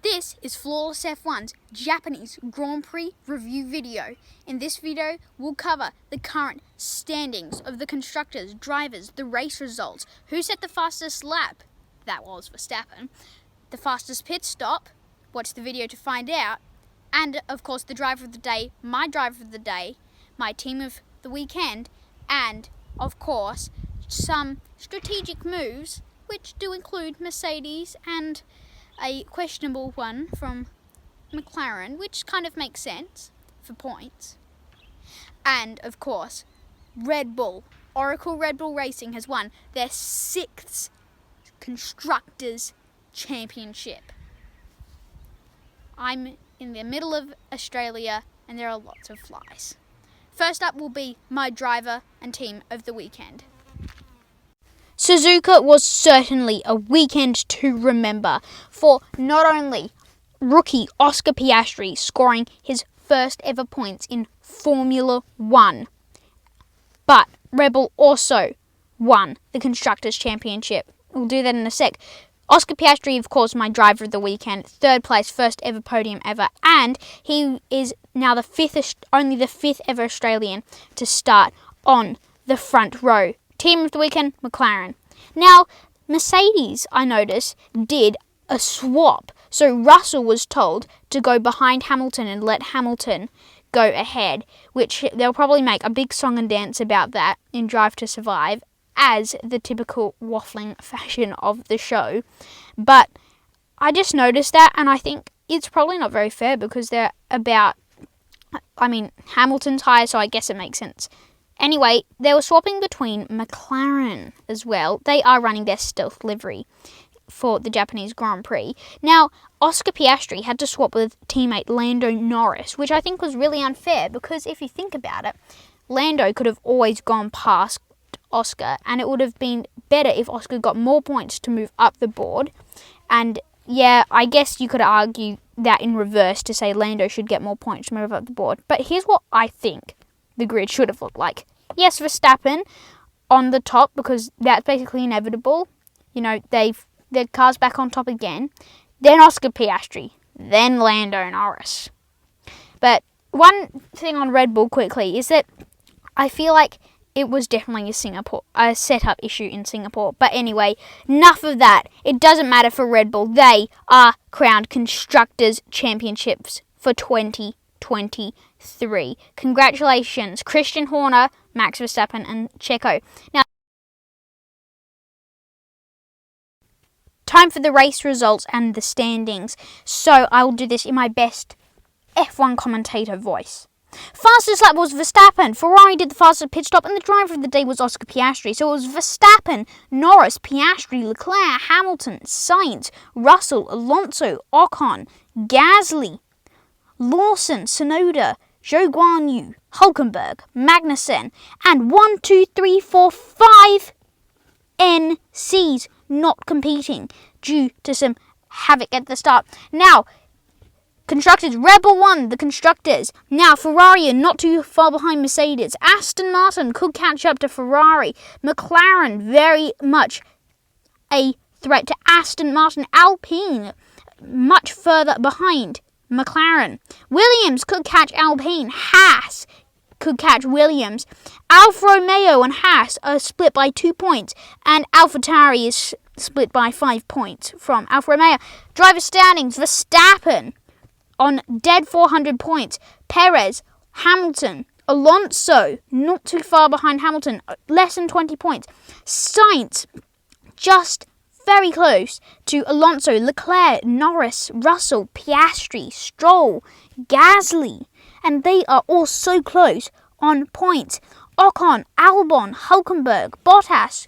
This is Flawless F1's Japanese Grand Prix review video. In this video, we'll cover the current standings of the constructors, drivers, the race results, who set the fastest lap, that was Verstappen, the fastest pit stop, watch the video to find out, and of course the driver of the day, my driver of the day, my team of the weekend, and of course some strategic moves which do include Mercedes and a questionable one from McLaren, which kind of makes sense for points. And of course, Red Bull, Oracle Red Bull Racing has won their 6th Constructors' Championship. I'm in the middle of Australia and there are lots of flies. First up will be my driver and team of the weekend. Suzuka was certainly a weekend to remember for not only rookie Oscar Piastri scoring his first ever points in Formula 1, but Red Bull also won the Constructors' Championship. We'll do that in a sec. Oscar Piastri, of course, my driver of the weekend, 3rd place, first ever podium ever, and he is now only the 5th ever Australian to start on the front row. Team of the weekend, McLaren. Now, Mercedes, I noticed, did a swap. So Russell was told to go behind Hamilton and let Hamilton go ahead, which they'll probably make a big song and dance about that in Drive to Survive, as the typical waffling fashion of the show. But I just noticed that, and I think it's probably not very fair because they're Hamilton's higher, so I guess it makes sense. Anyway, they were swapping between McLaren as well. They are running their stealth livery for the Japanese Grand Prix. Now, Oscar Piastri had to swap with teammate Lando Norris, which I think was really unfair because if you think about it, Lando could have always gone past Oscar, and it would have been better if Oscar got more points to move up the board. And yeah, I guess you could argue that in reverse to say Lando should get more points to move up the board. But here's what I think the grid should have looked like. Yes, Verstappen on the top because that's basically inevitable. You know, their car's back on top again. Then Oscar Piastri. Then Lando Norris. But one thing on Red Bull quickly is that I feel like it was definitely a setup issue in Singapore. But anyway, enough of that. It doesn't matter for Red Bull. They are crowned Constructors' Championships for 2023. Congratulations, Christian Horner, Max Verstappen, and Checo. Now, time for the race results and the standings. So I will do this in my best F1 commentator voice. Fastest lap was Verstappen. Ferrari did the fastest pit stop, and the driver of the day was Oscar Piastri. So it was Verstappen, Norris, Piastri, Leclerc, Hamilton, Sainz, Russell, Alonso, Ocon, Gasly, Lawson, Tsunoda, Zhou Guanyu, Hulkenberg, Magnussen, and 5 NCs not competing due to some havoc at the start. Now, Constructors, Red Bull won the Constructors. Now, Ferrari are not too far behind Mercedes. Aston Martin could catch up to Ferrari. McLaren, very much a threat to Aston Martin. Alpine, much further behind McLaren. Williams could catch Alpine. Haas could catch Williams. Alfa Romeo and Haas are split by 2 points, and AlphaTauri is split by 5 points from Alfa Romeo. Driver standings, Verstappen on dead 400 points. Perez, Hamilton, Alonso, not too far behind Hamilton, less than 20 points. Sainz, just very close to Alonso, Leclerc, Norris, Russell, Piastri, Stroll, Gasly, and they are all so close on points. Ocon, Albon, Hulkenberg, Bottas,